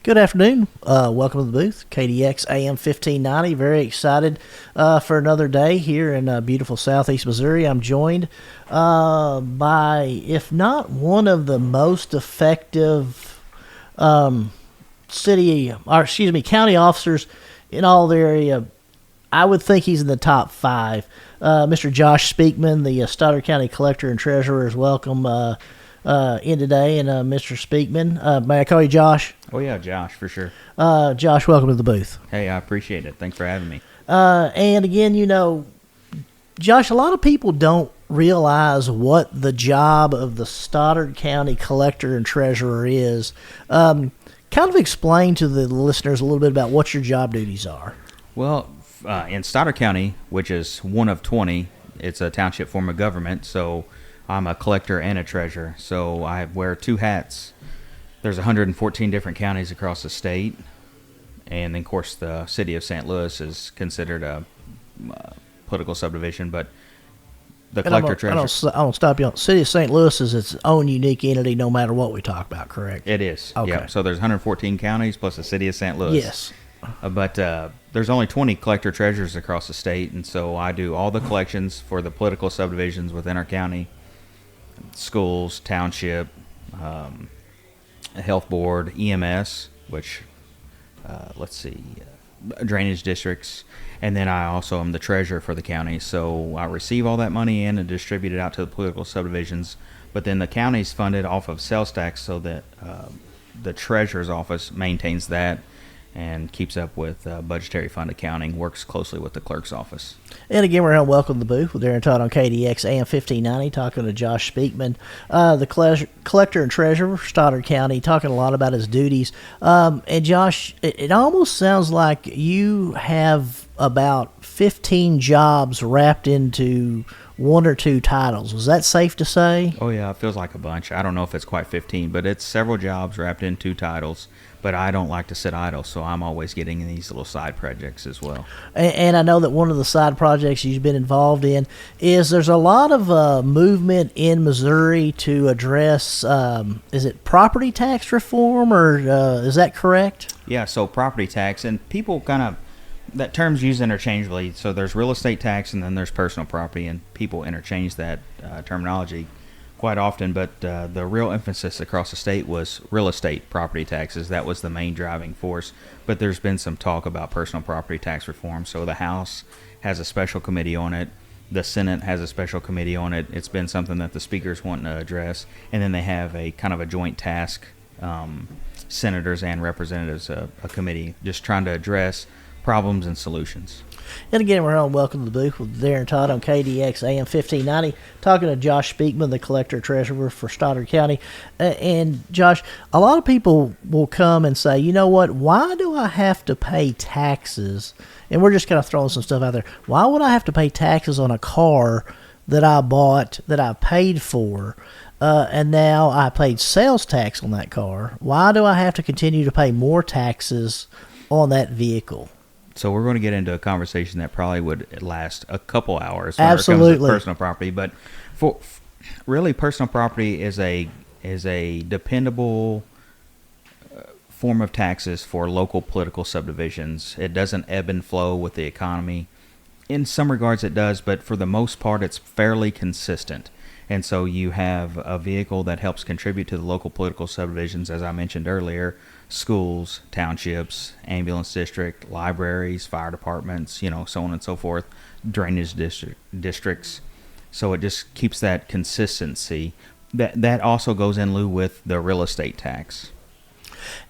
Good afternoon. Welcome to the booth, KDX AM 1590. Very excited for another day here in beautiful southeast Missouri. I'm joined by, if not one of the most effective county officers in all the area. I would think he's in the top five. Mr. Josh Speakman, the Stoddard County Collector and Treasurer, is welcome in today. And Mr. Speakman, may I call you Josh? Oh, yeah, Josh, for sure. Josh, welcome to the booth. Hey, I appreciate it. Thanks for having me. And again, Josh, a lot of people don't realize what the job of the Stoddard County Collector and Treasurer is. Kind of explain to the listeners a little bit about what your job duties are. Well, in Stoddard County, which is one of 20, it's a township form of government, so I'm a collector and a treasurer. So I wear two hats. There's 114 different counties across the state, and then, of course, the city of St. Louis is considered a political subdivision, but the collector treasurer... I don't stop you. City of St. Louis is its own unique entity no matter what we talk about, correct? It is. Okay. Yeah. So there's 114 counties plus the city of St. Louis. Yes. But there's only 20 collector treasurers across the state, and so I do all the collections for the political subdivisions within our county, schools, township, health board, EMS, which, drainage districts, and then I also am the treasurer for the county. So I receive all that money in and distribute it out to the political subdivisions, but then the county's funded off of sales tax, so that the treasurer's office maintains that and keeps up with budgetary fund accounting, works closely with the clerk's office. And again, we're going to welcome the booth with Darren Todd on KDX AM 1590, talking to Josh Speakman, the collector and treasurer for Stoddard County, talking a lot about his duties. And Josh, it almost sounds like you have about 15 jobs wrapped into one or two titles. Was that safe to say? Oh, yeah, it feels like a bunch. I don't know if it's quite 15, but it's several jobs wrapped in two titles. But I don't like to sit idle, so I'm always getting in these little side projects as well. And I know that one of the side projects you've been involved in is there's a lot of movement in Missouri to address, is it property tax reform, or is that correct? Yeah, so property tax, and people kind of, that term's used interchangeably. So there's real estate tax and then there's personal property, and people interchange that terminology quite often, but the real emphasis across the state was real estate property taxes. That was the main driving force, but there's been some talk about personal property tax reform. So the House has a special committee on it. The Senate has a special committee on it. It's been something that the speaker's wanting to address, and then they have a kind of a joint task, senators and representatives, a committee just trying to address problems and solutions. And again, we're on Welcome to the Booth with Darren Todd on KDX AM 1590, talking to Josh Speakman, the Collector-Treasurer for Stoddard County. And Josh, a lot of people will come and say, you know what, why do I have to pay taxes? And we're just kind of throwing some stuff out there. Why would I have to pay taxes on a car that I bought, that I paid for, and now I paid sales tax on that car? Why do I have to continue to pay more taxes on that vehicle? So we're going to get into a conversation that probably would last a couple hours. Absolutely. When it comes to personal property, but really, personal property is a dependable form of taxes for local political subdivisions. It doesn't ebb and flow with the economy. In some regards, it does, but for the most part, it's fairly consistent. And so you have a vehicle that helps contribute to the local political subdivisions, as I mentioned earlier: schools, townships, ambulance district, libraries, fire departments, so on and so forth, drainage districts. So it just keeps that consistency. That also goes in lieu with the real estate tax.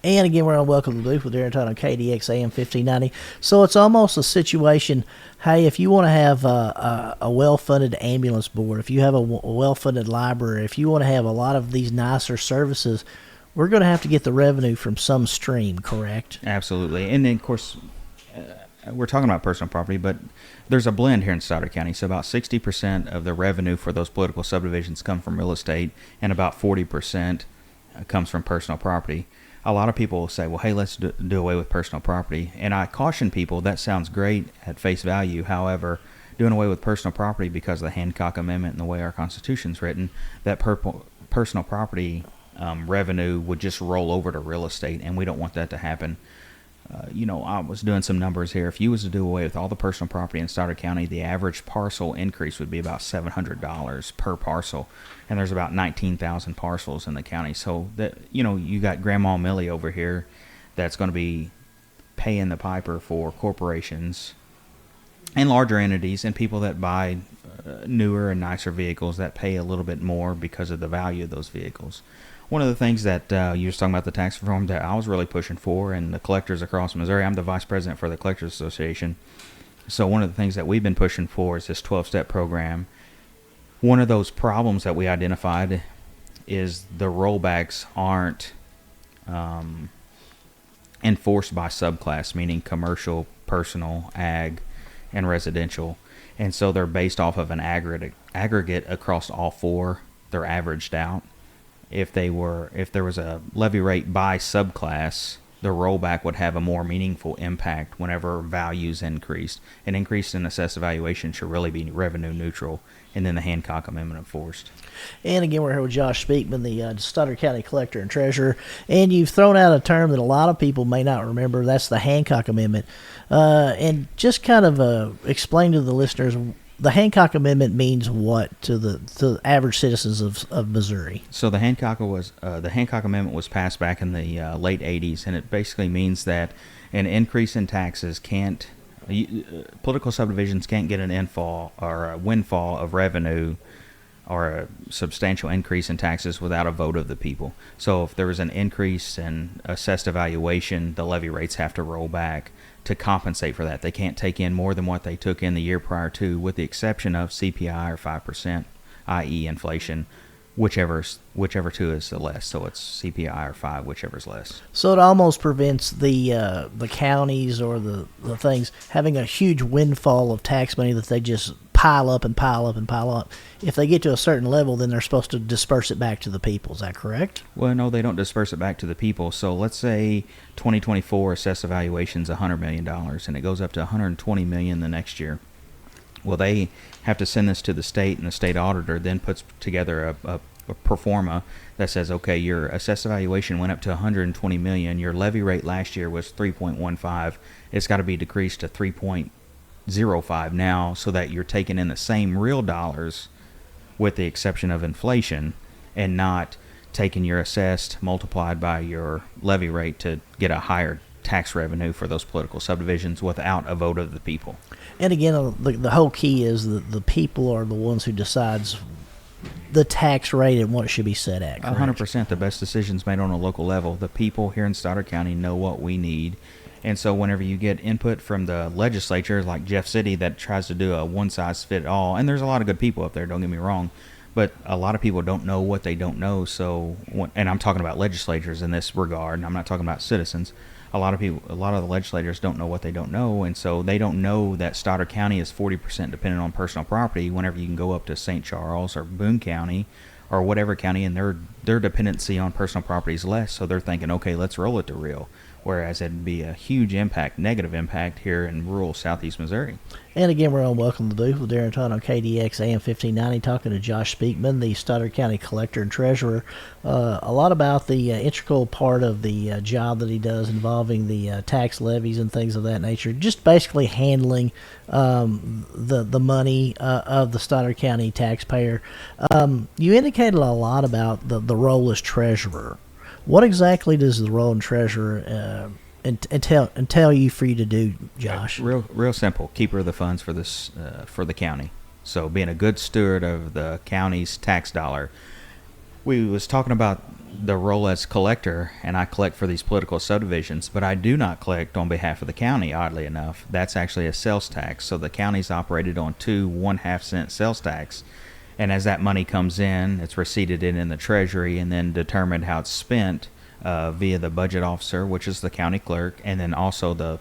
And again, we're on Welcome to the Booth with Darren Todd on KDX AM 1590. So it's almost a situation, hey, if you want to have a well-funded ambulance board, if you have a well-funded library, if you want to have a lot of these nicer services, we're going to have to get the revenue from some stream, correct? Absolutely. And then, of course, we're talking about personal property, but there's a blend here in Stoddard County. So about 60% of the revenue for those political subdivisions come from real estate, and about 40% comes from personal property. A lot of people will say, well, hey, let's do away with personal property. And I caution people, that sounds great at face value. However, doing away with personal property because of the Hancock Amendment and the way our Constitution's written, that personal property revenue would just roll over to real estate, and we don't want that to happen. I was doing some numbers here. If you was to do away with all the personal property in Stoddard County, the average parcel increase would be about $700 per parcel, and there's about 19,000 parcels in the county. So that you got Grandma Millie over here that's going to be paying the piper for corporations and larger entities and people that buy newer and nicer vehicles that pay a little bit more because of the value of those vehicles. One of the things that you were talking about, the tax reform that I was really pushing for, and the collectors across Missouri, I'm the vice president for the Collectors Association. So one of the things that we've been pushing for is this 12-step program. One of those problems that we identified is the rollbacks aren't enforced by subclass, meaning commercial, personal, ag, and residential. And so they're based off of an aggregate across all four. They're averaged out. If there was a levy rate by subclass, the rollback would have a more meaningful impact whenever values increased. An increase in assessed valuation should really be revenue neutral, and then the Hancock Amendment enforced. And again, we're here with Josh Speakman, the Stoddard County Collector and Treasurer. And you've thrown out a term that a lot of people may not remember. That's the Hancock Amendment. And just kind of explain to the listeners, the Hancock Amendment means what to the average citizens of Missouri? So the Hancock Amendment was passed back in the late 80s, and it basically means that an increase in taxes political subdivisions can't get an infall or a windfall of revenue or a substantial increase in taxes without a vote of the people. So if there was an increase in assessed valuation, the levy rates have to roll back to compensate for that. They can't take in more than what they took in the year prior to, with the exception of CPI or 5%, i.e. inflation, whichever two is the less. So it's CPI or 5, whichever's less. So it almost prevents the counties or the things having a huge windfall of tax money that they just pile up and pile up and pile up. If they get to a certain level, then they're supposed to disperse it back to the people. Is that correct? Well, no, they don't disperse it back to the people. So let's say 2024 assessed evaluation is $100 million, and it goes up to $120 million the next year. Well, they have to send this to the state, and the state auditor then puts together a pro forma that says, okay, your assessed evaluation went up to $120 million. Your levy rate last year was 3.15. It's got to be decreased to 3.05 now, so that you're taking in the same real dollars with the exception of inflation, and not taking your assessed multiplied by your levy rate to get a higher tax revenue for those political subdivisions without a vote of the people. And again, the whole key is that the people are the ones who decides the tax rate and what it should be set at. 100%. The best decisions made on a local level. The people here in Stoddard County know what we need. And so whenever you get input from the legislature, like Jeff City, that tries to do a one-size-fit-all, and there's a lot of good people up there, don't get me wrong, but a lot of people don't know what they don't know. So, and I'm talking about legislators in this regard, and I'm not talking about citizens. A lot of the legislators don't know what they don't know, and so they don't know that Stoddard County is 40% dependent on personal property, whenever you can go up to St. Charles or Boone County or whatever county, and their dependency on personal property is less. So they're thinking, okay, let's roll it to real. Whereas it'd be a huge impact, negative impact here in rural southeast Missouri. And again, we're on Welcome to the Booth with Darren Todd on KDX AM 1590, talking to Josh Speakman, the Stoddard County Collector and Treasurer. A lot about the integral part of the job that he does involving the tax levies and things of that nature. Just basically handling the money of the Stoddard County taxpayer. You indicated a lot about the role as treasurer. What exactly does the role of treasurer entail you for you to do, Josh? Real simple. Keeper of the funds for this for the county. So being a good steward of the county's tax dollar. We was talking about the role as collector, and I collect for these political subdivisions, but I do not collect on behalf of the county, oddly enough. That's actually a sales tax. So the county's operated on 2 1/2-cent sales tax. And as that money comes in, it's receipted in the treasury and then determined how it's spent via the budget officer, which is the county clerk, and then also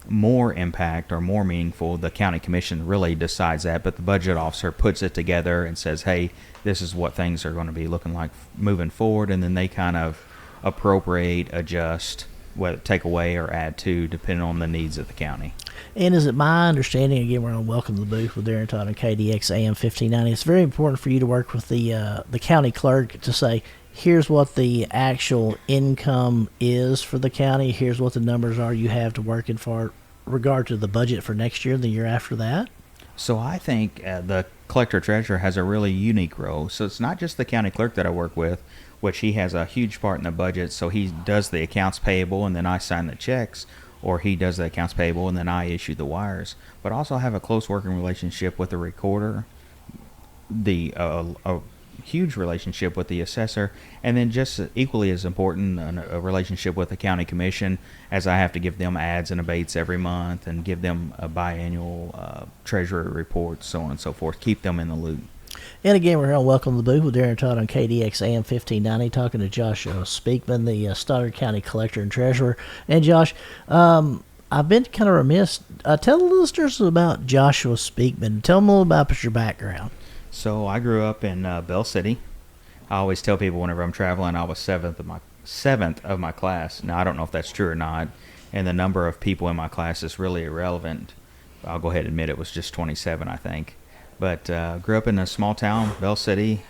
more impact or more meaningful, the county commission really decides that, but the budget officer puts it together and says, hey, this is what things are going to be looking like moving forward, and then they kind of appropriate, adjust, whether take away or add to, depending on the needs of the county. And is it my understanding, again, we're on Welcome to the Booth with Darren Todd on KDX AM 1590, it's very important for you to work with the county clerk to say, here's what the actual income is for the county, here's what the numbers are you have to work in for regard to the budget for next year, the year after that? So I think the collector treasurer has a really unique role. So it's not just the county clerk that I work with, which he has a huge part in the budget. So he does the accounts payable and then I sign the checks, or he does the accounts payable and then I issue the wires. But also have a close working relationship with the recorder, a huge relationship with the assessor, and then just equally as important, a relationship with the county commission, as I have to give them ads and abates every month and give them a biannual treasury report, so on and so forth, keep them in the loop. And again, we're here on Welcome to the Booth with Darren Todd on KDX AM 1590, talking to Josh Speakman, the Stoddard County Collector and Treasurer. And Josh, I've been kind of remiss. Tell the listeners about Joshua Speakman. Tell them a little about your background. So I grew up in Bell City. I always tell people whenever I'm traveling, I was seventh of my class. Now I don't know if that's true or not, and the number of people in my class is really irrelevant. I'll go ahead and admit it was just 27, I think. But grew up in a small town, Bell City,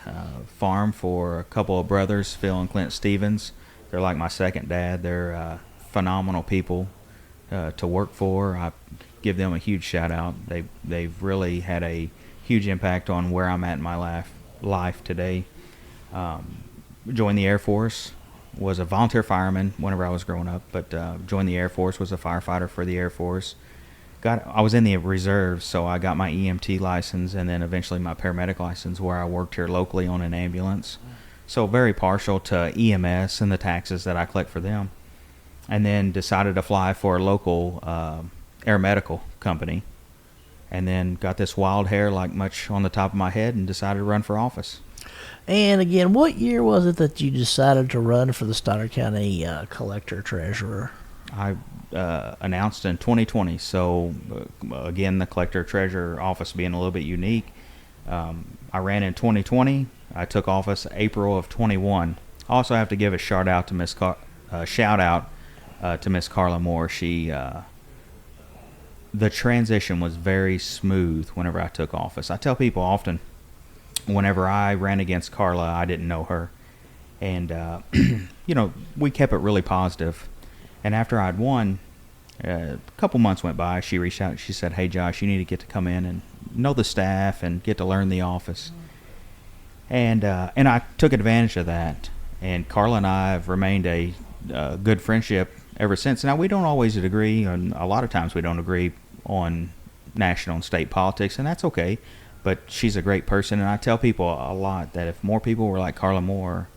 farm for a couple of brothers, Phil and Clint Stevens. They're like my second dad. They're phenomenal people to work for. I give them a huge shout out. They've really had a huge impact on where I'm at in my life today. Joined the Air Force, was a volunteer fireman whenever I was growing up, but joined the Air Force, was a firefighter for the Air Force. I was in the reserves, so I got my EMT license and then eventually my paramedic license, where I worked here locally on an ambulance. So very partial to EMS and the taxes that I collect for them. And then decided to fly for a local air medical company. And then got this wild hair like much on the top of my head and decided to run for office. And again, what year was it that you decided to run for the Stoddard County Collector Treasurer? I announced in 2020. So again, the Collector Treasurer office being a little bit unique. I ran in 2020. I took office April of 21. I also have to give a shout out to Miss Carla Moore. She the transition was very smooth whenever I took office. I tell people often, whenever I ran against Carla, I didn't know her. And, we kept it really positive. And after I'd won, a couple months went by, she reached out and she said, "Hey, Josh, you need to get to come in and know the staff and get to learn the office." And I took advantage of that. And Carla and I have remained a good friendship ever since. Now, we don't always agree, and a lot of times we don't agree on national and state politics, and that's okay. But she's a great person, and I tell people a lot that if more people were like Carla Moore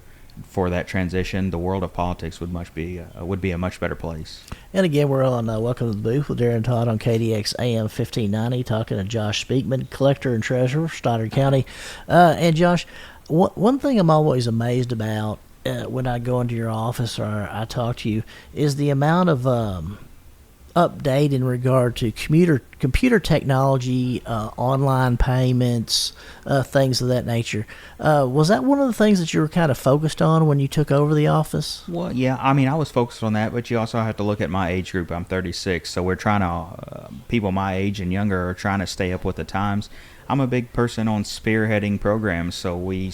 for that transition, the world of politics would be a much better place. And again, we're on Welcome to the Booth with Darren Todd on KDX AM 1590, talking to Josh Speakman, Collector and Treasurer for Stoddard County. And Josh, one thing I'm always amazed about when I go into your office or I talk to you is the amount of update in regard to computer technology, online payments, things of that nature. Was that one of the things that you were kind of focused on when you took over the office? Well, yeah, I mean, I was focused on that, but you also have to look at my age group. I'm 36, so we're trying to, people my age and younger are trying to stay up with the times. I'm a big person on spearheading programs, so we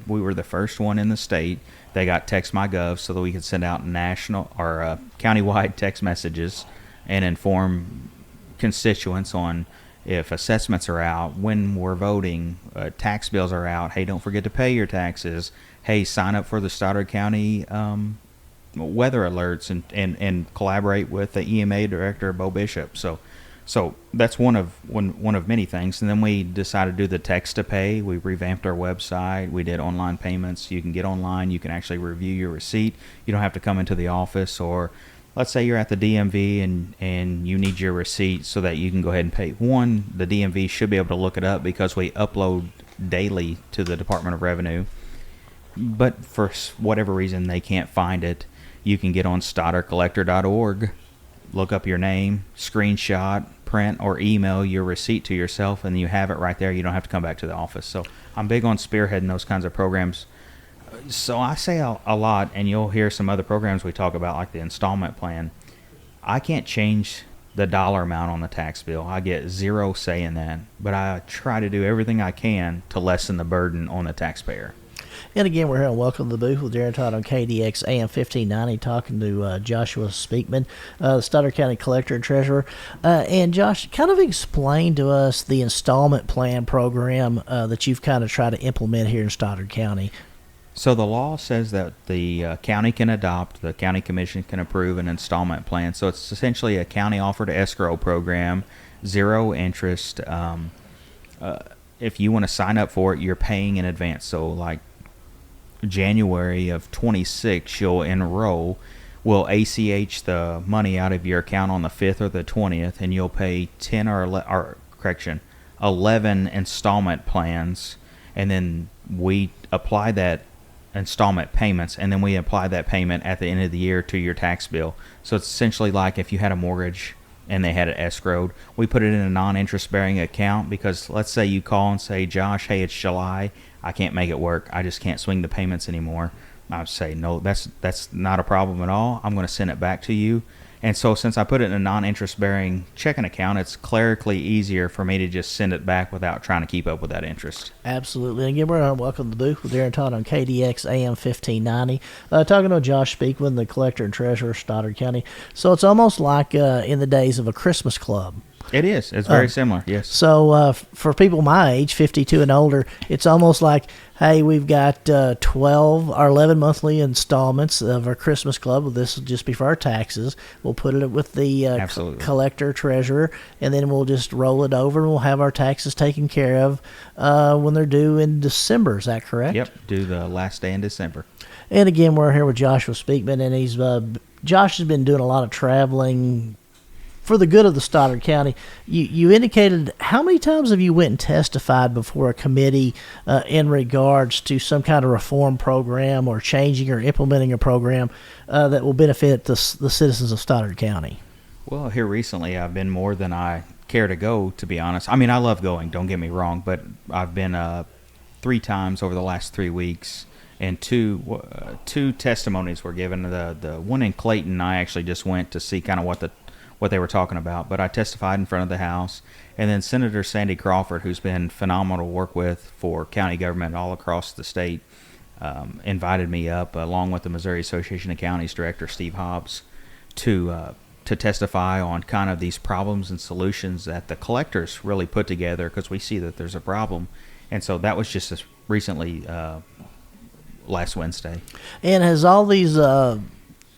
were the first one in the state. They got Text My Gov so that we could send out national or countywide text messages and inform constituents on if assessments are out, when we're voting, tax bills are out. Hey, don't forget to pay your taxes. Hey, sign up for the Stoddard County weather alerts and collaborate with the EMA director, Bo Bishop. So that's one of many things. And then we decided to do the text to pay. We revamped our website. We did online payments. You can get online. You can actually review your receipt. You don't have to come into the office. Or let's say you're at the DMV and you need your receipt so that you can go ahead and pay. One, the DMV should be able to look it up because we upload daily to the Department of Revenue. But for whatever reason they can't find it, you can get on stoddardcollector.org, look up your name, screenshot, print, or email your receipt to yourself, and you have it right there. You don't have to come back to the office. So I'm big on spearheading those kinds of programs. So I say a lot, and you'll hear some other programs we talk about, like the installment plan. I can't change the dollar amount on the tax bill. I get zero say in that, but I try to do everything I can to lessen the burden on the taxpayer. And again, we're here on Welcome to the Booth with Darren Todd on KDX AM 1590, talking to Joshua Speakman, the Stoddard County Collector and Treasurer. And Josh, kind of explain to us the installment plan program that you've kind of tried to implement here in Stoddard County. So the law says that the county can adopt, the county commission can approve an installment plan. So it's essentially a county offered escrow program, zero interest. If you want to sign up for it, you're paying in advance. So like January of 26, you'll enroll. We'll ACH the money out of your account on the 5th or the 20th, and you'll pay 11 installment plans, and then we apply that installment payments, and then we apply that payment at the end of the year to your tax bill. So it's essentially like if you had a mortgage and they had it escrowed, we put it in a non-interest bearing account, because let's say you call and say, Josh, hey, it's July, I can't make it work, I just can't swing the payments anymore. I would say, no, that's not a problem at all. I'm going to send it back to you. And so since I put it in a non-interest bearing checking account, it's clerically easier for me to just send it back without trying to keep up with that interest. Absolutely. And again, we're on Welcome to the Booth with Darren Todd on KDX AM 1590, talking to Josh Speakman, the Collector and Treasurer of Stoddard County. So it's almost like in the days of a Christmas club. It is. It's very similar, yes. So for people my age, 52 and older, it's almost like, hey, we've got 12 or 11 monthly installments of our Christmas club. This will just be for our taxes. We'll put it with the collector, treasurer, and then we'll just roll it over, and we'll have our taxes taken care of when they're due in December. Is that correct? Yep, due the last day in December. And again, we're here with Joshua Speakman, and Josh has been doing a lot of traveling for the good of the Stoddard County. You indicated, how many times have you went and testified before a committee in regards to some kind of reform program or changing or implementing a program that will benefit the citizens of Stoddard County? Well, here recently I've been more than I care to go, to be honest. I mean, I love going, don't get me wrong, but I've been 3 times over the last 3 weeks, and two testimonies were given. The one in Clayton, I actually just went to see kind of what they were talking about, but I testified in front of the House. And then Senator Sandy Crawford, who's been phenomenal to work with for county government all across the state, invited me up, along with the Missouri Association of Counties Director Steve Hobbs, to testify on kind of these problems and solutions that the collectors really put together, because we see that there's a problem. And so that was just as recently last Wednesday. And has all these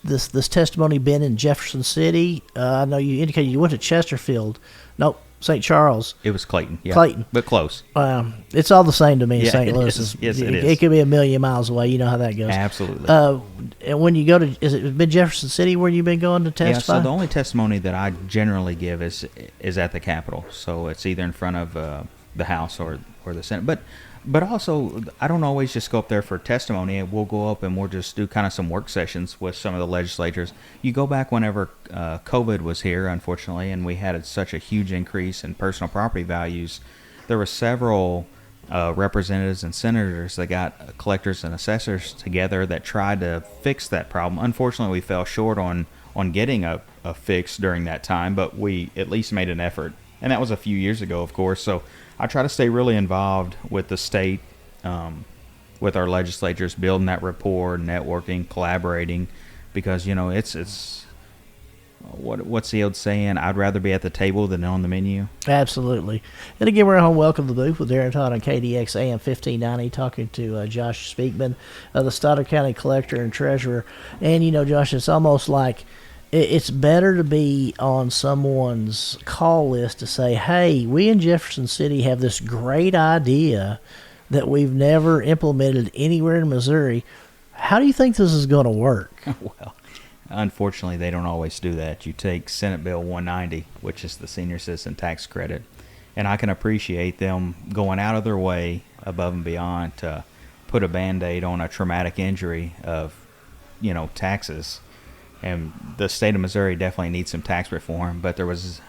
this testimony been in Jefferson City? I know you indicated you went to Chesterfield. Nope, St. Charles. It was Clayton. Yeah. Clayton. But close. It's all the same to me in Yeah, St. it Louis. is. Yes, it is. It could be a million miles away. You know how that goes. Absolutely. And when you go to, is it been Jefferson City where you've been going to testify? Yeah, so the only testimony that I generally give is at the Capitol. So it's either in front of the House or the Senate. But also, I don't always just go up there for testimony. We'll go up and we'll just do kind of some work sessions with some of the legislators. You go back whenever COVID was here, unfortunately, and we had such a huge increase in personal property values. There were several representatives and senators that got collectors and assessors together that tried to fix that problem. Unfortunately, we fell short on getting a fix during that time, but we at least made an effort. And that was a few years ago, of course. So I try to stay really involved with the state, with our legislatures, building that rapport, networking, collaborating, because, you know, it's what's the old saying? I'd rather be at the table than on the menu. Absolutely. And again, we're on Welcome to the Booth with Darren Todd on KDX AM 1590, talking to Josh Speakman, the Stoddard County Collector and Treasurer. And, you know, Josh, it's almost like it's better to be on someone's call list to say, hey, we in Jefferson City have this great idea that we've never implemented anywhere in Missouri. How do you think this is going to work? Well, unfortunately, they don't always do that. You take Senate Bill 190, which is the senior citizen tax credit, and I can appreciate them going out of their way above and beyond to put a Band-Aid on a traumatic injury of, you know, taxes. And the state of Missouri definitely needs some tax reform, but there was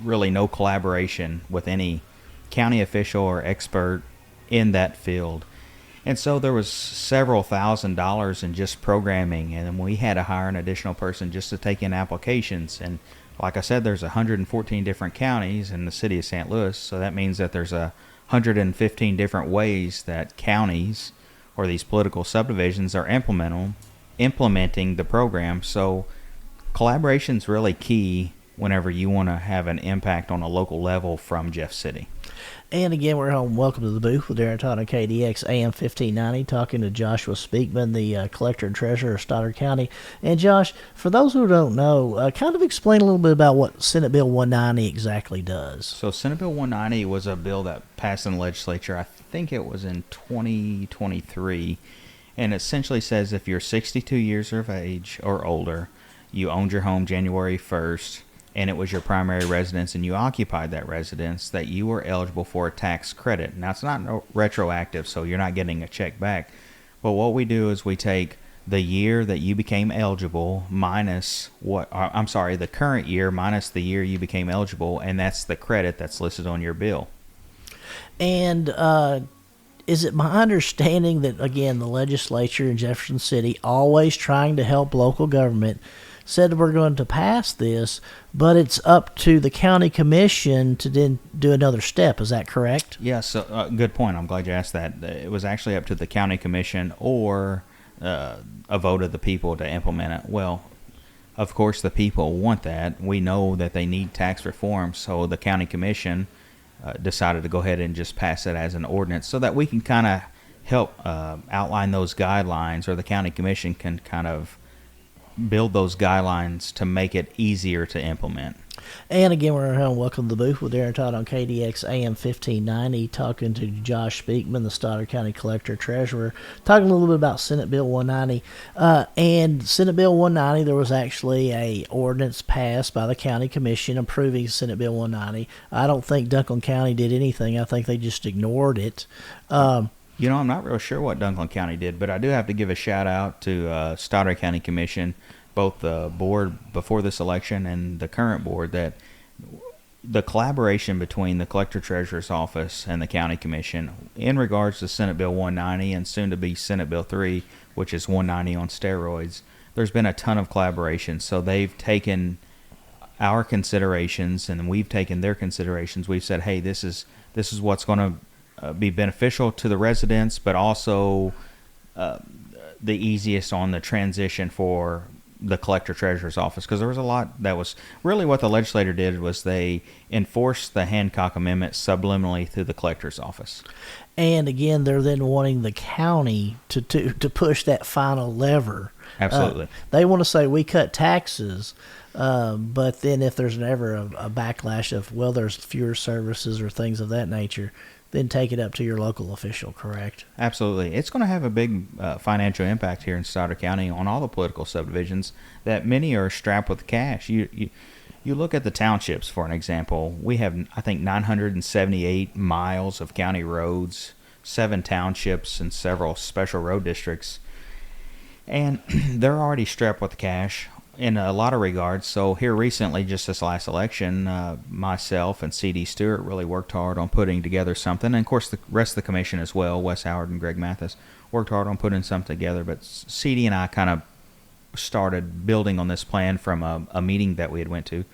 really no collaboration with any county official or expert in that field. And so there was several $1,000s in just programming, and we had to hire an additional person just to take in applications. And like I said, there's 114 different counties in the city of St. Louis, so that means that there's 115 different ways that counties or these political subdivisions are implementing the program. So collaboration is really key whenever you want to have an impact on a local level from Jeff City. And again, we're home. Welcome to the booth with Darren Todd on KDX AM 1590, talking to Joshua Speakman, the collector and treasurer of Stoddard County. And Josh, for those who don't know, kind of explain a little bit about what Senate Bill 190 exactly does. So Senate Bill 190 was a bill that passed in the legislature, I think it was in 2023, and essentially says if you're 62 years of age or older, you owned your home January 1st, and it was your primary residence and you occupied that residence, that you were eligible for a tax credit. Now, it's not retroactive, so you're not getting a check back. But what we do is we take the year that you became eligible minus the current year minus the year you became eligible, and that's the credit that's listed on your bill. And is it my understanding that, again, the legislature in Jefferson City, always trying to help local government, said we're going to pass this, but it's up to the county commission to then do another step. Is that correct? Yes, good point. I'm glad you asked that. It was actually up to the county commission or a vote of the people to implement it. Well, of course, the people want that. We know that they need tax reform, so the county commission decided to go ahead and just pass it as an ordinance so that we can kind of help outline those guidelines, or the county commission can kind of build those guidelines to make it easier to implement. And again, we're home. Welcome to the booth with Darren Todd on KDX AM 1590, talking to Josh Speakman, the Stoddard County Collector Treasurer, talking a little bit about Senate Bill 190. And Senate Bill 190, there was actually a ordinance passed by the county commission approving Senate Bill 190. I don't think Dunklin County did anything. I think they just ignored it. I'm not real sure what Dunklin County did, but I do have to give a shout out to Stoddard County Commission, both the board before this election and the current board, that the collaboration between the Collector Treasurer's Office and the County Commission in regards to Senate Bill 190 and soon to be Senate Bill 3, which is 190 on steroids, there's been a ton of collaboration. So they've taken our considerations and we've taken their considerations. We've said, hey, this is what's going to be beneficial to the residents, but also the easiest on the transition for the Collector Treasurer's Office, because there was a lot that was really what the legislator did was they enforced the Hancock Amendment subliminally through the Collector's Office. And again, they're then wanting the county to push that final lever. Absolutely. They want to say we cut taxes, but then if there's ever a backlash of, well, there's fewer services or things of that nature, then take it up to your local official, correct? Absolutely. It's going to have a big financial impact here in Stoddard County on all the political subdivisions that many are strapped with cash. You look at the townships, for an example. We have, I think, 978 miles of county roads, 7 townships, and several special road districts. And they're already strapped with cash in a lot of regards. So here recently, just this last election, myself and C.D. Stewart really worked hard on putting together something. And, of course, the rest of the commission as well, Wes Howard and Greg Mathis, worked hard on putting something together. But C.D. and I kind of started building on this plan from a meeting that we had went to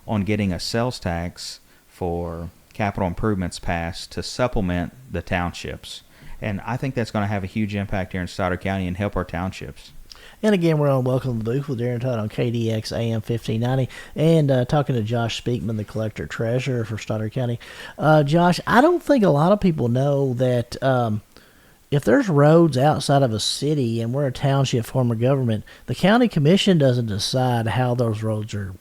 on getting a sales tax for capital improvements passed to supplement the townships. And I think that's going to have a huge impact here in Stoddard County and help our townships. And again, we're on Welcome to the Booth with Darren Todd on KDX AM 1590 and talking to Josh Speakman, the Collector Treasurer for Stoddard County. Josh, I don't think a lot of people know that if there's roads outside of a city and we're a township form of government, the county commission doesn't decide how those roads are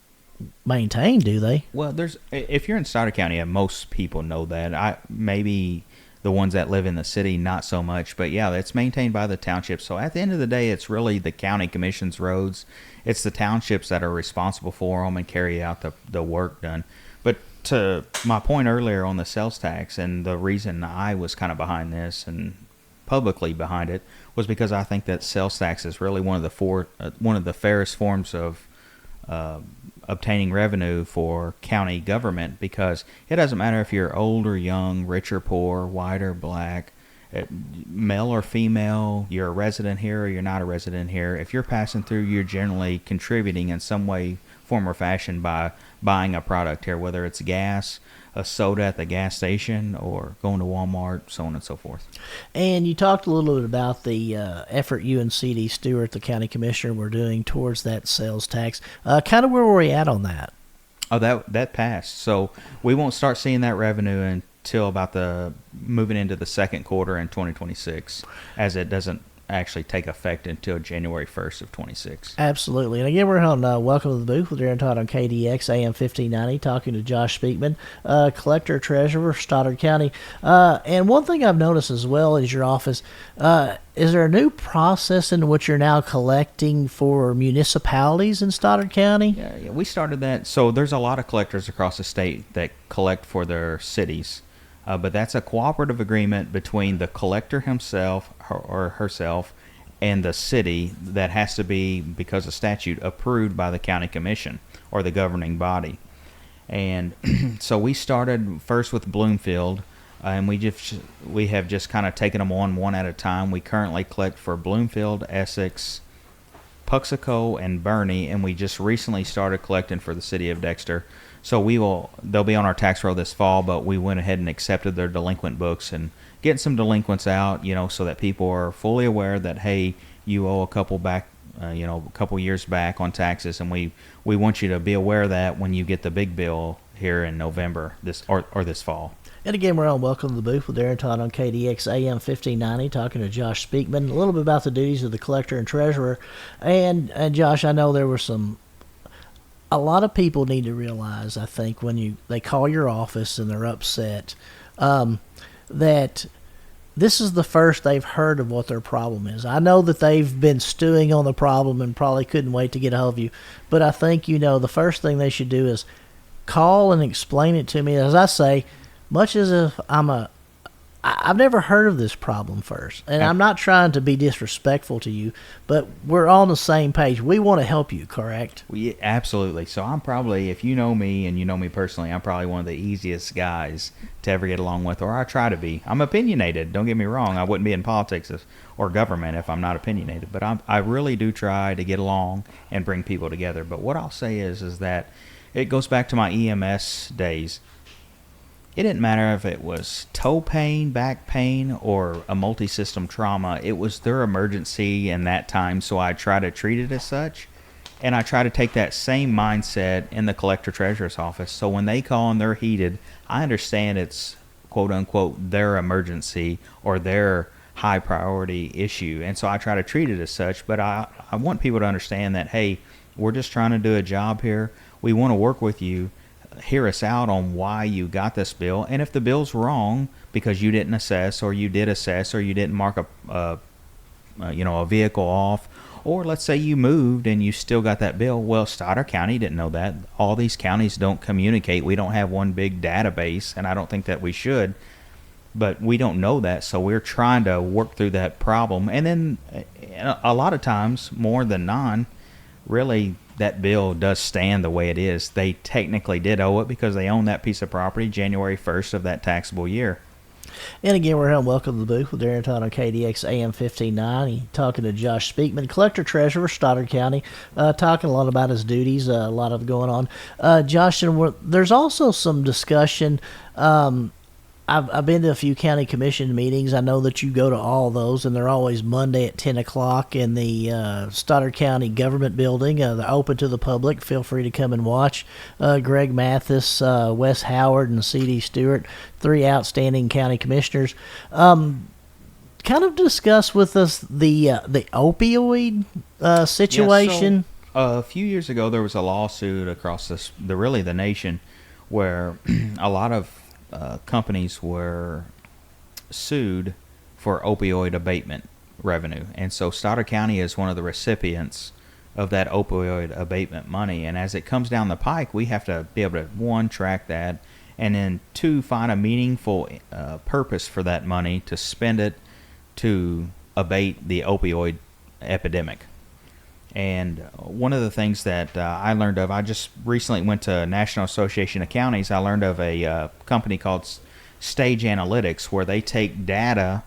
maintained, do they? Well, if you're in Stoddard County, most people know that. Maybe the ones that live in the city, not so much. But yeah, it's maintained by the township. So at the end of the day, it's really the county commission's roads. It's the townships that are responsible for them and carry out the work done. But to my point earlier on the sales tax, and the reason I was kind of behind this and publicly behind it was because I think that sales tax is really one of the fairest forms of obtaining revenue for county government, because it doesn't matter if you're old or young, rich or poor, white or black, male or female, you're a resident here or you're not a resident here. If you're passing through, you're generally contributing in some way, form, or fashion by buying a product here, whether it's gas, a soda at the gas station, or going to Walmart, so on and so forth. And you talked a little bit about the effort you and C.D. Stewart, the county commissioner, were doing towards that sales tax. Kind of where were we at on that? Oh, that passed. So we won't start seeing that revenue until about the moving into the second quarter in 2026, as it doesn't actually take effect until January 1st of 26. Absolutely. And again, we're on Welcome to the Booth with Darren Todd on KDX AM 1590, talking to Josh Speakman, collector treasurer, Stoddard County. And one thing I've noticed as well is your office. Is there a new process in which you're now collecting for municipalities in Stoddard County? Yeah, we started that. So there's a lot of collectors across the state that collect for their cities. But that's a cooperative agreement between the collector himself or herself and the city that has to be, because of statute, approved by the county commission or the governing body. And so we started first with Bloomfield, and we have just kind of taken them on one at a time. We currently collect for Bloomfield, Essex, Puxico, and Bernie, and we just recently started collecting for the city of Dexter. So they'll be on our tax roll this fall, but we went ahead and accepted their delinquent books and getting some delinquents out, so that people are fully aware that, hey, you owe a couple years back on taxes, and we want you to be aware of that when you get the big bill here in November this fall. And again, we're on Welcome to the Booth with Darren Todd on KDX AM 1590, talking to Josh Speakman, a little bit about the duties of the collector and treasurer. And Josh, I know there were a lot of people need to realize, I think, when they call your office and they're upset, that this is the first they've heard of what their problem is. I know that they've been stewing on the problem and probably couldn't wait to get a hold of you, but I think, the first thing they should do is call and explain it to me. As I say, much as if I've never heard of this problem first, and I'm not trying to be disrespectful to you, but we're on the same page. We want to help you, correct? Well, yeah, absolutely. So I'm probably, if you know me and you know me personally, I'm probably one of the easiest guys to ever get along with, or I try to be. I'm opinionated. Don't get me wrong. I wouldn't be in politics or government if I'm not opinionated, but I really do try to get along and bring people together. But what I'll say is that it goes back to my EMS days. It didn't matter if it was toe pain, back pain, or a multi-system trauma. It was their emergency in that time, so I try to treat it as such. And I try to take that same mindset in the collector treasurer's office. So when they call and they're heated, I understand it's quote-unquote their emergency or their high priority issue. And so I try to treat it as such. But I want people to understand that, hey, we're just trying to do a job here. We want to work with you. Hear us out on why you got this bill, and if the bill's wrong because you didn't assess, or you did assess, or you didn't mark a vehicle off, or let's say you moved and you still got that bill. Well, Stoddard County didn't know that. All these counties don't communicate. We don't have one big database, and I don't think that we should, but we don't know that, so we're trying to work through that problem. And then a lot of times, more than none, really, that bill does stand the way it is. They technically did owe it because they own that piece of property January 1st of that taxable year. And again, we're on Welcome to the Booth with Darren Todd on KDX AM 1590, talking to Josh Speakman, collector treasurer, Stoddard County, talking a lot about his duties, a lot of going on. Josh, there's also some discussion. I've been to a few county commission meetings. I know that you go to all those, and they're always Monday at 10 o'clock in the Stoddard County Government Building. They're open to the public. Feel free to come and watch. Greg Mathis, Wes Howard, and C.D. Stewart, three outstanding county commissioners. Kind of discuss with us the opioid situation. Yeah, so, a few years ago, there was a lawsuit across the nation where a lot of companies were sued for opioid abatement revenue. And so Stoddard County is one of the recipients of that opioid abatement money. And as it comes down the pike, we have to be able to, one, track that, and then two, find a meaningful purpose for that money to spend it to abate the opioid epidemic. And one of the things that I learned of, I just recently went to National Association of Counties. I learned of a company called Stage Analytics, where they take data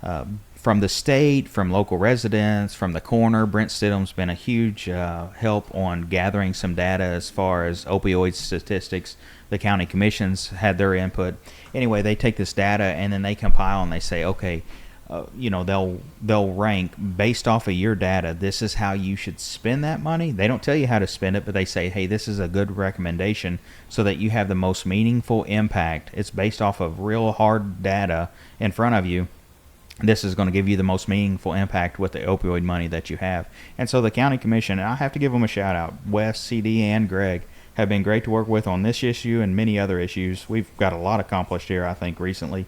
from the state, from local residents, from the coroner. Brent Stidham's been a huge help on gathering some data as far as opioid statistics. The county commissions had their input. Anyway, they take this data and then they compile and they say, okay, they'll rank based off of your data. This is how you should spend that money. They don't tell you how to spend it, but they say, hey, this is a good recommendation so that you have the most meaningful impact. It's based off of real hard data in front of you. This is going to give you the most meaningful impact with the opioid money that you have. And so the county commission, and I have to give them a shout out, Wes, CD, and Greg have been great to work with on this issue and many other issues. We've got a lot accomplished here, I think, recently.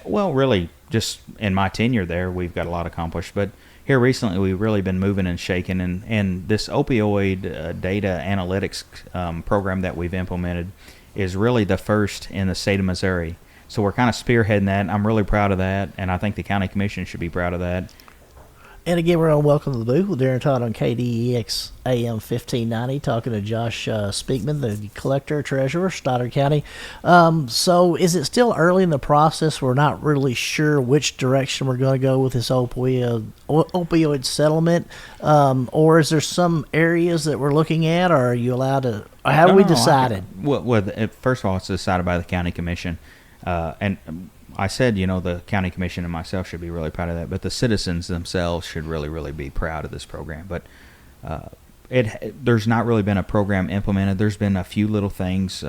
Well, really, just in my tenure there, we've got a lot accomplished. But here recently, we've really been moving and shaking. And this opioid data analytics program that we've implemented is really the first in the state of Missouri. So we're kind of spearheading that. I'm really proud of that, and I think the county commission should be proud of that. And again, we're on Welcome to the Booth with Darren Todd on KDEX AM 1590, talking to Josh Speakman, the collector treasurer, Stoddard County. So is it still early in the process? We're not really sure which direction we're going to go with this opioid settlement, or is there some areas that we're looking at, or are you allowed to? Or have we decided? First of all, it's decided by the county commission, and I said, the county commission and myself should be really proud of that, but the citizens themselves should really, really be proud of this program. But there's not really been a program implemented. There's been a few little things.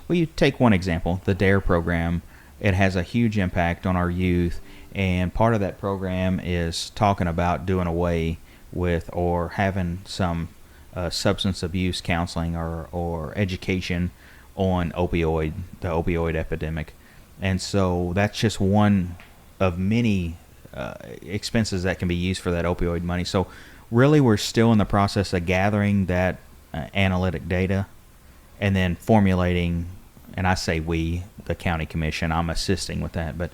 You take one example, the DARE program. It has a huge impact on our youth, and part of that program is talking about doing away with or having some substance abuse counseling or education on the opioid epidemic. And so that's just one of many expenses that can be used for that opioid money. So really we're still in the process of gathering that analytic data and then formulating, and I say we, the county commission, I'm assisting with that, but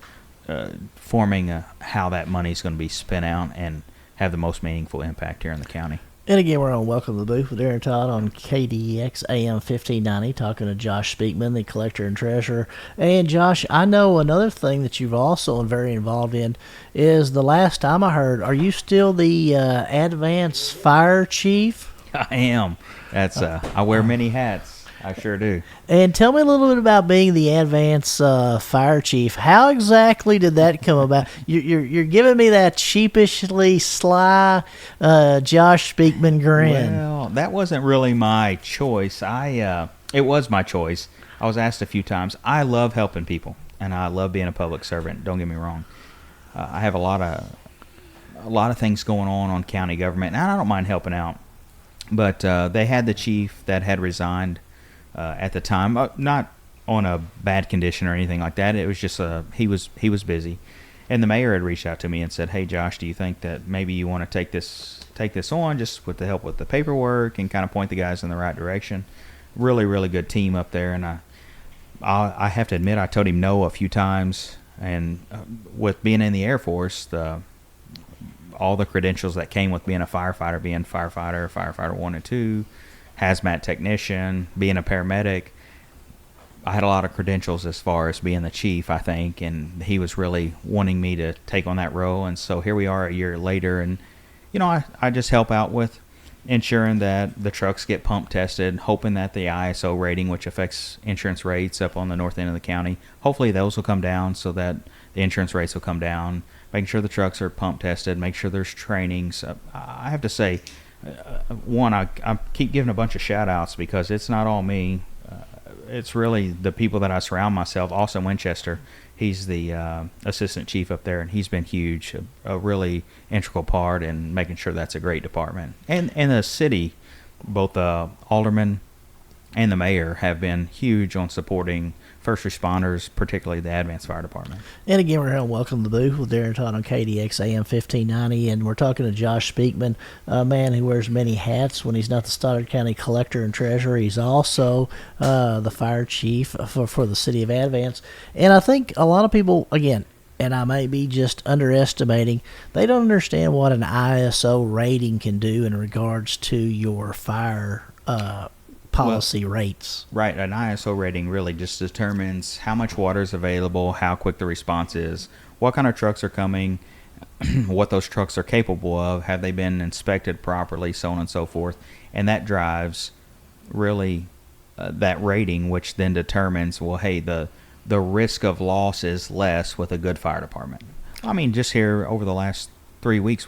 forming how that money is going to be spent out and have the most meaningful impact here in the county. And again, we're on Welcome to the Booth with Darren Todd on KDEX AM 1590, talking to Josh Speakman, the collector and treasurer. And Josh, I know another thing that you've also been very involved in is the last time I heard, are you still the Advance Fire Chief? I am. That's I wear many hats. I sure do. And tell me a little bit about being the Advance Fire Chief. How exactly did that come about? You're giving me that sheepishly sly Josh Speakman grin. Well, that wasn't really my choice. It was my choice. I was asked a few times. I love helping people, and I love being a public servant. Don't get me wrong. I have a lot of things going on county government, and I don't mind helping out. But they had the chief that had resigned at the time, not on a bad condition or anything like that. It was just he was busy, and the mayor had reached out to me and said, "Hey, Josh, do you think that maybe you want to take this on just with the help with the paperwork and kind of point the guys in the right direction?" Really, really good team up there, and I have to admit I told him no a few times, and with being in the Air Force, all the credentials that came with being a firefighter, being firefighter 1 and 2. Hazmat technician, being a paramedic. I had a lot of credentials as far as being the chief, I think, and he was really wanting me to take on that role. And so here we are a year later, and I just help out with ensuring that the trucks get pump tested, hoping that the ISO rating, which affects insurance rates up on the north end of the county, hopefully those will come down so that the insurance rates will come down, making sure the trucks are pump tested, make sure there's trainings. I have to say, one, I keep giving a bunch of shout outs because it's not all me. It's really the people that I surround myself. Austin Winchester, he's the assistant chief up there, and he's been huge, a really integral part in making sure that's a great department. And the city, both the alderman and the mayor have been huge on supporting first responders, particularly the Advanced Fire Department. And again, we're here on Welcome to the Booth with Darren Todd on KDX AM 1590, and we're talking to Josh Speakman, a man who wears many hats. When he's not the Stoddard County collector and treasurer, he's also the fire chief for the city of Advance. And I think a lot of people, again, and I may be just underestimating, they don't understand what an ISO rating can do in regards to your fire policy rates. Right. An ISO rating really just determines how much water is available, how quick the response is, what kind of trucks are coming, what those trucks are capable of, have they been inspected properly, so on and so forth. And that drives really that rating, which then determines, well, hey, the risk of loss is less with a good fire department. I mean, just here over the last 3 weeks,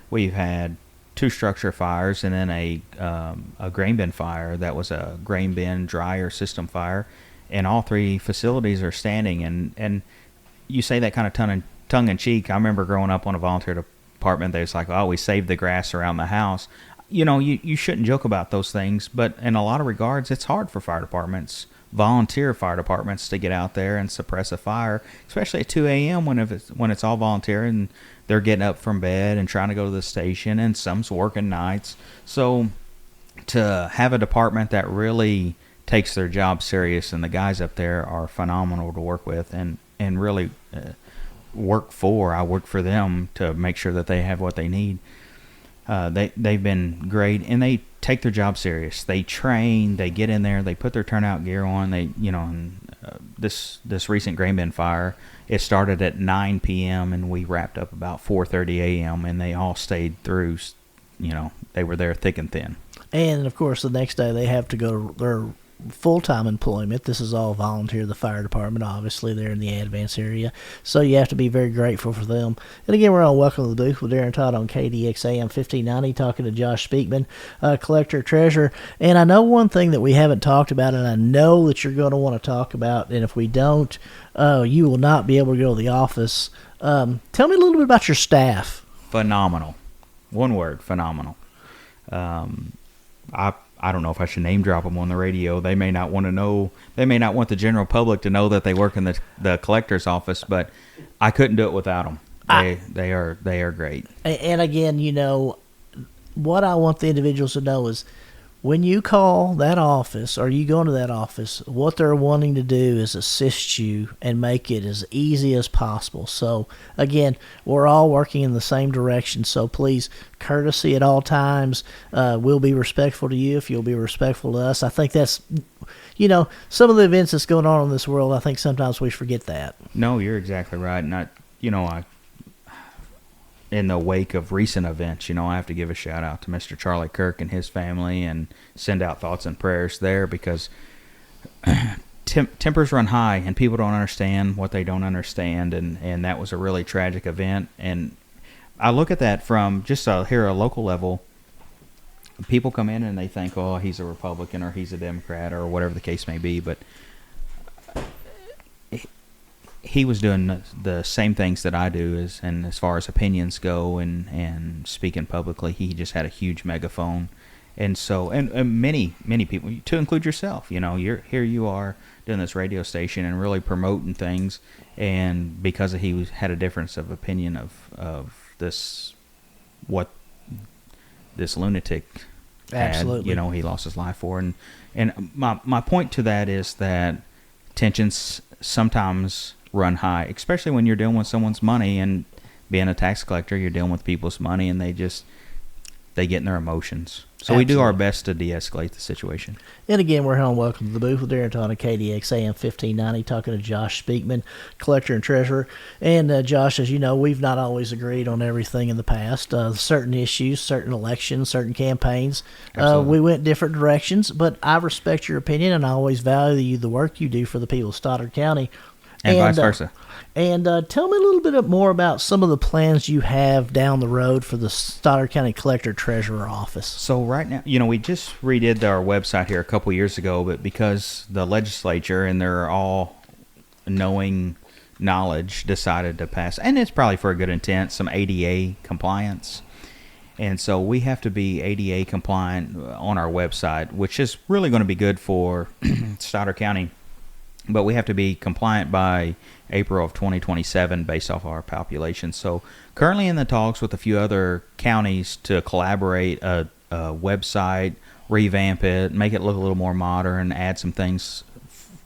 we've had 2 structure fires and then a grain bin fire that was a grain bin dryer system fire, and all 3 facilities are standing. And you say that kind of tongue in cheek. I remember growing up on a volunteer department, they was like, oh, we saved the grass around the house. You shouldn't joke about those things, but in a lot of regards, it's hard for fire departments, volunteer fire departments, to get out there and suppress a fire, especially at 2 a.m. when it's all volunteer and they're getting up from bed and trying to go to the station, and some's working nights. So to have a department that really takes their job serious, and the guys up there are phenomenal to work with and really work for them to make sure that they have what they need. They've been great, and they take their job serious. They train, they get in there, they put their turnout gear on. This recent grain bin fire, it started at 9 p.m. and we wrapped up about 4:30 a.m. and they all stayed through. They were there thick and thin. And of course, the next day they have to go to their full-time employment. This is all volunteer, the fire department, obviously. They're in the Advance area, so you have to be very grateful for them. And again, we're on Welcome to the Booth with Darren Todd on KDX AM 1590, talking to Josh Speakman, collector treasurer. And I know one thing that we haven't talked about, and I know that you're going to want to talk about, and if we don't, you will not be able to go to the office. Tell me a little bit about your staff. Phenomenal. One word, phenomenal. I don't know if I should name drop them on the radio. They may not want to know. They may not want the general public to know that they work in the collector's office, but I couldn't do it without them. They are great. And again, what I want the individuals to know is, when you call that office or you go into that office, what they're wanting to do is assist you and make it as easy as possible. So, again, we're all working in the same direction, so please, courtesy at all times. We'll be respectful to you if you'll be respectful to us. I think that's, some of the events that's going on in this world, I think sometimes we forget that. No, you're exactly right. And in the wake of recent events, I have to give a shout out to Mr. Charlie Kirk and his family and send out thoughts and prayers there, because tempers run high and people don't understand what they don't understand, and that was a really tragic event. And I look at that from just here a local level. People come in and they think, oh, he's a Republican or he's a Democrat or whatever the case may be, but he was doing the same things that I do, and as far as opinions go and speaking publicly, he just had a huge megaphone. And so, and many people, to include yourself, here you are doing this radio station and really promoting things, and because he had a difference of opinion of what this lunatic Absolutely had, he lost his life for. And my point to that is that tensions sometimes run high, especially when you're dealing with someone's money, and being a tax collector, you're dealing with people's money, and they get in their emotions. So Absolutely. We do our best to de-escalate the situation. And again, we're on Welcome to the Booth with Darren Todd on KDX AM 1590, talking to Josh Speakman, collector and treasurer. And Josh, as you know, we've not always agreed on everything in the past. Certain issues, certain elections, certain campaigns, we went different directions. But I respect your opinion, and I always value the work you do for the people of Stoddard County. And vice versa. And tell me a little bit more about some of the plans you have down the road for the Stoddard County Collector Treasurer Office. So right now, we just redid our website here a couple years ago, but because the legislature and their all-knowing knowledge decided to pass, and it's probably for a good intent, some ADA compliance. And so we have to be ADA compliant on our website, which is really going to be good for Stoddard County. But we have to be compliant by April of 2027 based off our population. So currently in the talks with a few other counties to collaborate a website, revamp it, make it look a little more modern, add some things.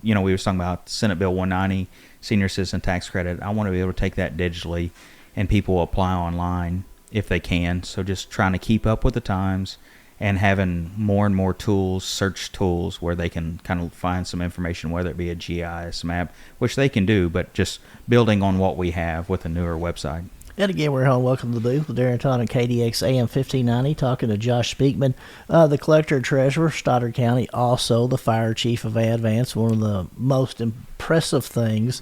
We were talking about Senate Bill 190, Senior Citizen Tax Credit. I want to be able to take that digitally, and people will apply online if they can. So just trying to keep up with the times and having more and more tools, search tools, where they can kind of find some information, whether it be a GIS map, which they can do, but just building on what we have with a newer website. And again, we're home. Welcome to the booth with Darren Todd on KDX AM 1590, talking to Josh Speakman, the collector and treasurer, Stoddard County, also the fire chief of Advance. One of the most impressive things.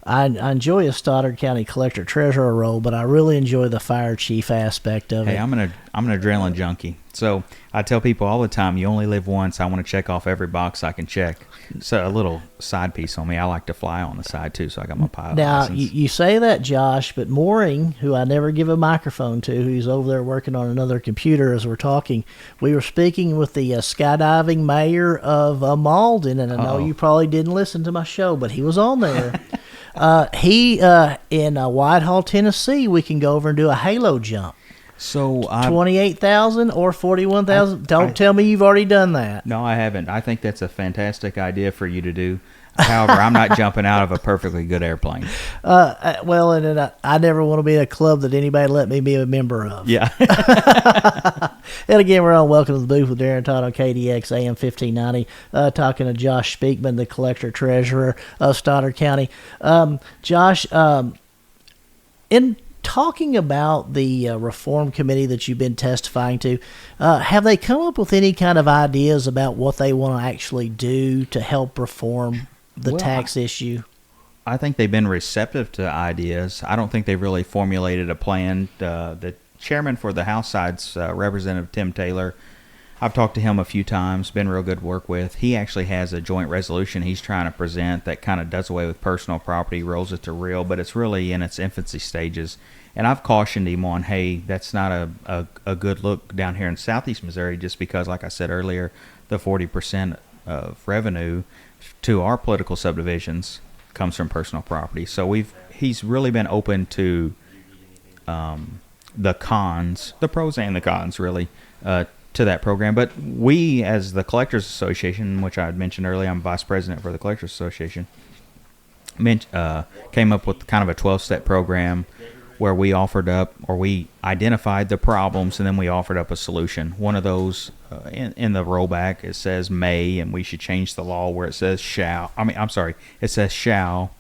I enjoy a Stoddard County collector treasurer role, but I really enjoy the fire chief aspect of it. Hey, I'm an adrenaline junkie. So I tell people all the time, you only live once. I want to check off every box I can check. So a little side piece on me. I like to fly on the side too, so I got my pilot license. Now, you say that, Josh, but Mooring, who I never give a microphone to, who's over there working on another computer as we're talking, we were speaking with the skydiving mayor of Malden, and I know you probably didn't listen to my show, but he was on there. He in Whitehall, Tennessee, we can go over and do a halo jump. So 28,000 or 41,000. Don't tell me you've already done that. No, I haven't. I think that's a fantastic idea for you to do. However, I'm not jumping out of a perfectly good airplane. Well, and I never want to be in a club that anybody let me be a member of. Yeah. And again, we're on Welcome to the Booth with Darren Todd on KDX AM 1590, talking to Josh Speakman, the collector treasurer of Stoddard County. Josh, in talking about the reform committee that you've been testifying to, have they come up with any kind of ideas about what they want to actually do to help reform the tax issue? I think they've been receptive to ideas. I don't think they've really formulated a plan. The chairman for the House side's Representative Tim Taylor, I've talked to him a few times, been real good to work with. He actually has a joint resolution he's trying to present that kind of does away with personal property, rolls it to real, but it's really in its infancy stages. And I've cautioned him on, hey, that's not a good look down here in southeast Missouri, just because, like I said earlier, the 40% of revenue to our political subdivisions comes from personal property. So he's really been open to the cons, the pros and the cons, really, to that program. But we, as the Collectors Association, which I had mentioned earlier, I'm vice president for the Collectors Association, came up with kind of a 12-step program where we offered up, or we identified the problems, and then we offered up a solution. One of those, in the rollback, it says may, and we should change the law where it says shall. It says shall.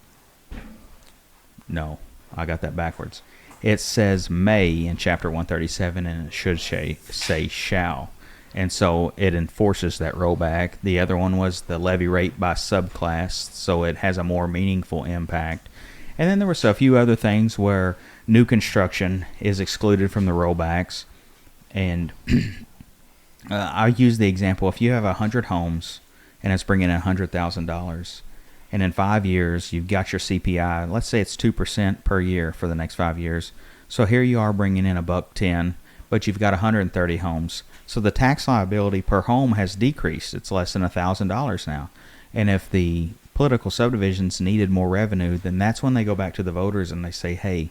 No, I got that backwards. It says may in Chapter 137, and it should say shall. And so it enforces that rollback. The other one was the levy rate by subclass, so it has a more meaningful impact. And then there were a few other things where new construction is excluded from the rollbacks. And I use the example, if you have 100 homes and it's bringing in $100,000, and in 5 years you've got your CPI, let's say it's 2% per year for the next 5 years. So here you are bringing in $110, but you've got 130 homes. So the tax liability per home has decreased. It's less than $1,000 now. And if the political subdivisions needed more revenue, then that's when they go back to the voters and they say, hey,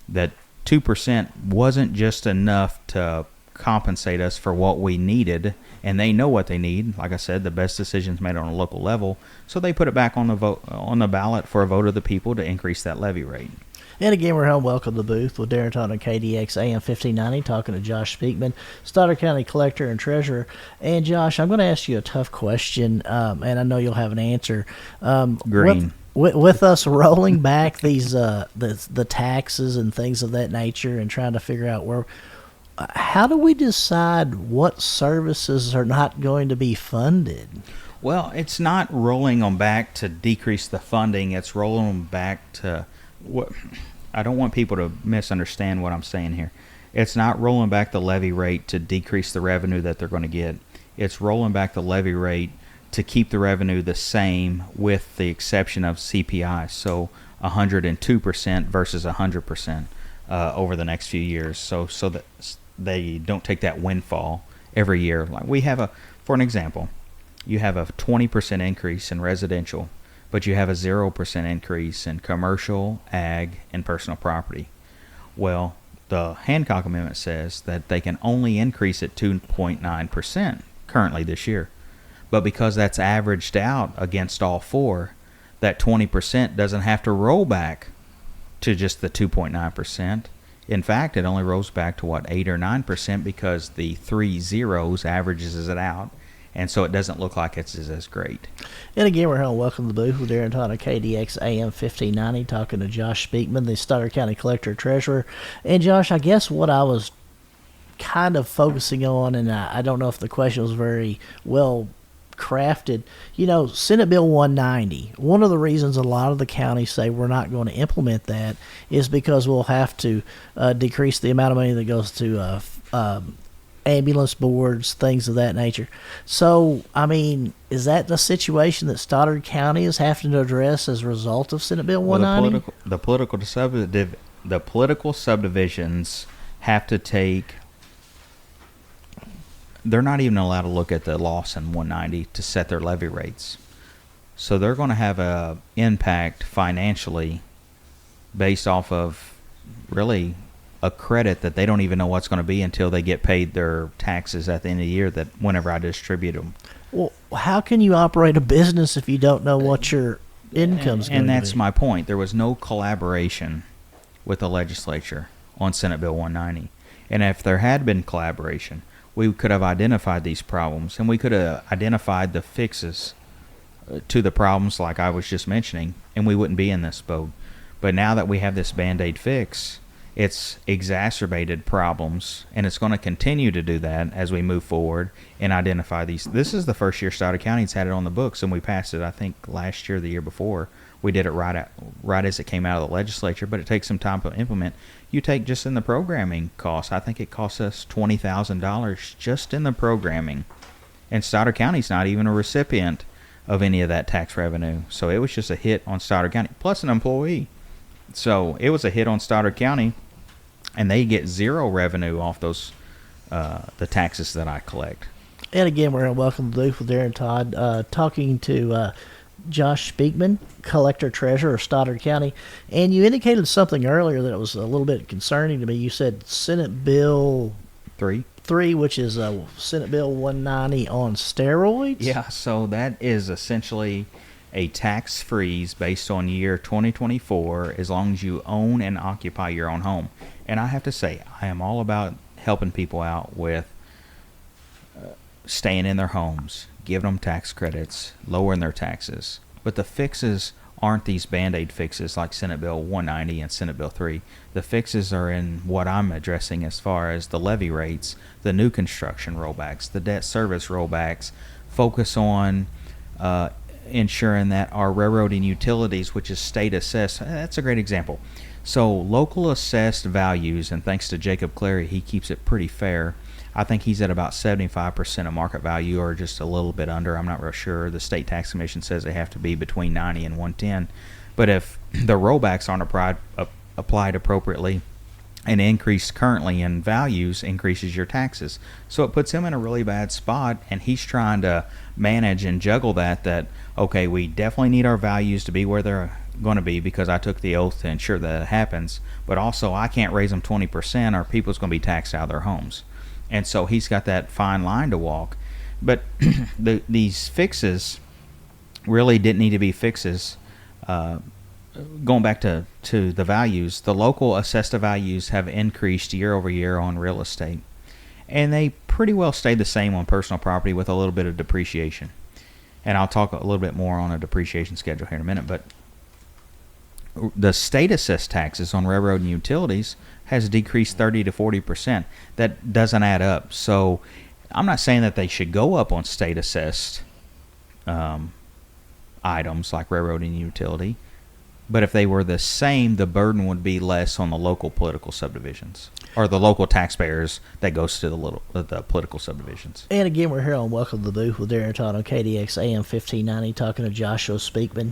that 2% wasn't just enough to compensate us for what we needed, and they know what they need. Like I said, the best decisions made on a local level, so they put it back on the ballot for a vote of the people to increase that levy rate. And again, we're home. Welcome to the booth with Darren Todd on KDX AM 1590, talking to Josh Speakman, Stoddard County Collector and Treasurer. And Josh, I'm going to ask you a tough question, and I know you'll have an answer. Green. With us rolling back these the taxes and things of that nature, and trying to figure out how do we decide what services are not going to be funded? Well, it's not rolling them back to decrease the funding. It's rolling them back to what. I don't want people to misunderstand what I'm saying here. It's not rolling back the levy rate to decrease the revenue that they're going to get. It's rolling back the levy rate to keep the revenue the same, with the exception of CPI. So 102% versus 100% over the next few years. So that they don't take that windfall every year. Like we have for an example, you have a 20% increase in residential, but you have a 0% increase in commercial, ag, and personal property. Well, the Hancock Amendment says that they can only increase it 2.9% currently this year. But because that's averaged out against all four, that 20% doesn't have to roll back to just the 2.9%. In fact, it only rolls back to what, 8 or 9% because the 3 zeros averages it out. And so it doesn't look like it's as great. And again, we're here on Welcome to the Booth with Darren Todd on KDX AM 1590, talking to Josh Speakman, the Stoddard County Collector Treasurer. And Josh, I guess what I was kind of focusing on, and I don't know if the question was very well crafted, Senate Bill 190, one of the reasons a lot of the counties say we're not going to implement that is because we'll have to decrease the amount of money that goes to ambulance boards, things of that nature. So, I mean, is that the situation that Stoddard County is having to address as a result of Senate Bill 190? Well, the political subdivisions have to take. They're not even allowed to look at the loss in 190 to set their levy rates. So they're going to have a impact financially based off of really a credit that they don't even know what's going to be until they get paid their taxes at the end of the year, that whenever I distribute them. Well, how can you operate a business if you don't know what your income's going to be? And that's my point. There was no collaboration with the legislature on Senate Bill 190. And if there had been collaboration, we could have identified these problems, and we could have identified the fixes to the problems like I was just mentioning, and we wouldn't be in this boat. But now that we have this Band-Aid fix, it's exacerbated problems, and it's going to continue to do that as we move forward and identify these. This is the first year Stoddard County's had it on the books, and we passed it, I think, last year or the year before. We did it right as it came out of the legislature, but it takes some time to implement. You take just in the programming costs, I think it costs us $20,000 just in the programming. And Stoddard County's not even a recipient of any of that tax revenue. So it was just a hit on Stoddard County, plus an employee. So it was a hit on Stoddard County, and they get zero revenue off those the taxes that I collect. And again, we're going to welcome the booth with Darren Todd, talking to Josh Speakman, Collector Treasurer of Stoddard County. And you indicated something earlier that was a little bit concerning to me. You said Senate Bill 3, which is Senate Bill 190 on steroids? Yeah, so that is essentially a tax freeze based on year 2024 as long as you own and occupy your own home. And I have to say, I am all about helping people out with staying in their homes, giving them tax credits, lowering their taxes. But the fixes aren't these Band-Aid fixes like Senate Bill 190 and Senate Bill 3. The fixes are in what I'm addressing as far as the levy rates, the new construction rollbacks, the debt service rollbacks, focus on ensuring that our railroad and utilities, which is state assessed, that's a great example. So local assessed values, and thanks to Jacob Clary, he keeps it pretty fair. I think he's at about 75% of market value, or just a little bit under. I'm not real sure. The state tax commission says they have to be between 90 and 110. But if the rollbacks aren't applied appropriately, and increase currently in values increases your taxes. So it puts him in a really bad spot, and he's trying to manage and juggle that, okay, we definitely need our values to be where they're going to be because I took the oath to ensure that it happens, but also I can't raise them 20% or people's going to be taxed out of their homes. And so he's got that fine line to walk. But these fixes really didn't need to be fixes. Going back to the values, the local assessed values have increased year over year on real estate. And they pretty well stayed the same on personal property with a little bit of depreciation. And I'll talk a little bit more on a depreciation schedule here in a minute. But the state assessed taxes on railroad and utilities has decreased 30 to 40%. That doesn't add up. So I'm not saying that they should go up on state assessed items like railroad and utility. But if they were the same, the burden would be less on the local political subdivisions or the local taxpayers that goes to the political subdivisions. And again, we're here on Welcome to the Booth with Darren Todd on KDX AM 1590, talking to Joshua Speakman,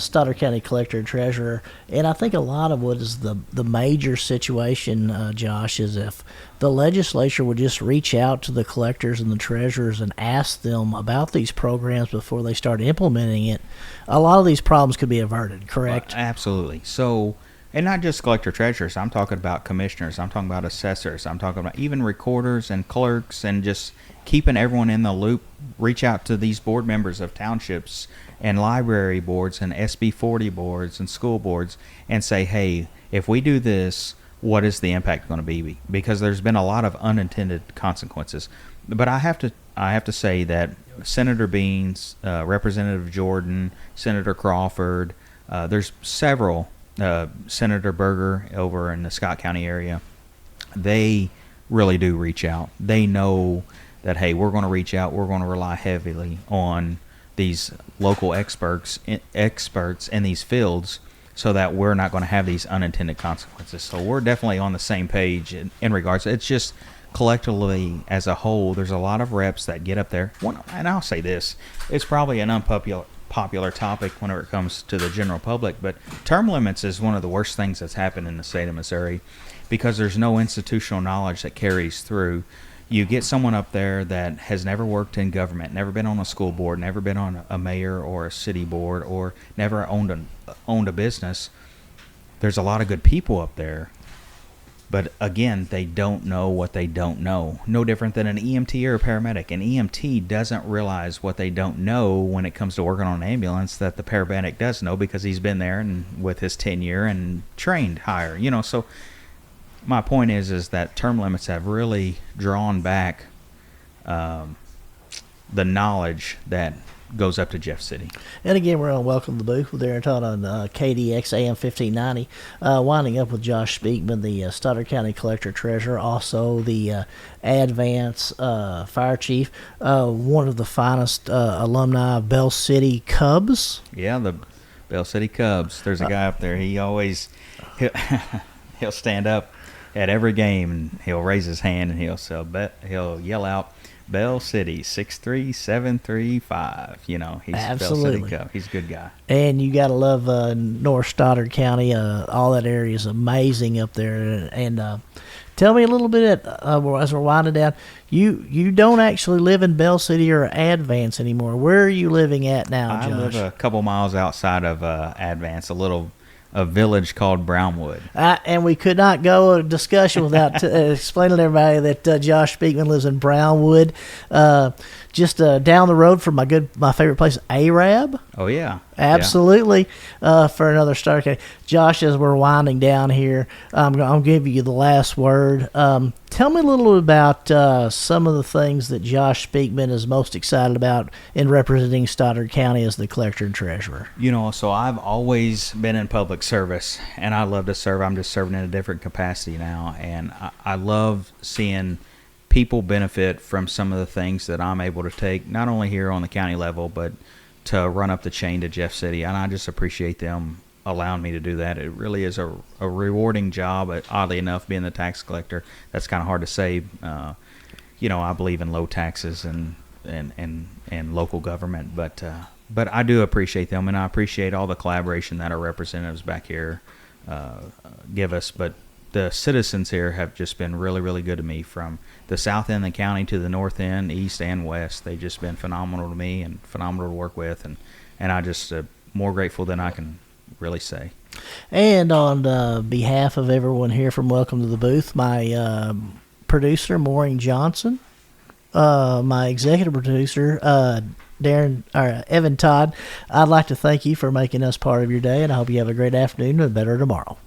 Stoddard County Collector and Treasurer. And I think a lot of what is the major situation, Josh, is if the legislature would just reach out to the collectors and the treasurers and ask them about these programs before they start implementing it, a lot of these problems could be averted, correct? Absolutely. So, and not just collector treasurers. I'm talking about commissioners. I'm talking about assessors. I'm talking about even recorders and clerks, and just keeping everyone in the loop. Reach out to these board members of townships and library boards and SB 40 boards and school boards and say, hey, if we do this, what is the impact going to be? Because there's been a lot of unintended consequences. But I have to say that Senator Beans, Representative Jordan, Senator Crawford, there's several, Senator Berger over in the Scott County area, they really do reach out. They know that, hey, we're going to reach out. We're going to rely heavily on these local experts in these fields, so that we're not going to have these unintended consequences. So we're definitely on the same page in regards. It's just collectively as a whole, there's a lot of reps that get up there. And I'll say this, it's probably an unpopular topic whenever it comes to the general public, but term limits is one of the worst things that's happened in the state of Missouri, because there's no institutional knowledge that carries through. You get someone up there that has never worked in government, never been on a school board, never been on a mayor or a city board, or never owned a business. There's a lot of good people up there, but again, they don't know what they don't know. No different than an EMT or a paramedic. An EMT doesn't realize what they don't know when it comes to working on an ambulance that the paramedic does know, because he's been there and with his tenure and trained higher. So my point is that term limits have really drawn back the knowledge that goes up to Jeff City. And again, we're on Welcome to the Booth with Darren Todd on KDX AM 1590. Winding up with Josh Speakman, the Stoddard County Collector Treasurer, also the Advance Fire Chief, one of the finest alumni of Bell City Cubs. Yeah, the Bell City Cubs. There's a guy up there. He'll stand up at every game, and he'll raise his hand, and he'll yell out, "Bell City 63735." He's Absolutely. Bell City Cup. He's a good guy. And you got to love North Stoddard County. All that area is amazing up there. And tell me a little bit as we're winding down. You don't actually live in Bell City or Advance anymore. Where are you living at now, Josh? I live a couple miles outside of Advance, a village called Brownwood. And we could not go a discussion without explaining to everybody that Josh Speakman lives in Brownwood, just down the road from my favorite place, Arab. Oh, yeah. Absolutely. For another Stoddard County. Josh, as we're winding down here, I'll give you the last word. Tell me a little bit about some of the things that Josh Speakman is most excited about in representing Stoddard County as the collector and treasurer. So I've always been in public service, and I love to serve. I'm just serving in a different capacity now, and I love seeing people benefit from some of the things that I'm able to take, not only here on the county level, but to run up the chain to Jeff City. And I just appreciate them allowing me to do that. It really is a rewarding job. Oddly enough, being the tax collector, that's kind of hard to say. I believe in low taxes and local government, but I do appreciate them, and I appreciate all the collaboration that our representatives back here give us. But the citizens here have just been really, really good to me, from the south end of the county to the north end, east and west. They've just been phenomenal to me and phenomenal to work with, and I just more grateful than I can really say. And on behalf of everyone here from Welcome to the Booth, my producer, Maureen Johnson, my executive producer, Evan Todd, I'd like to thank you for making us part of your day, and I hope you have a great afternoon and better tomorrow.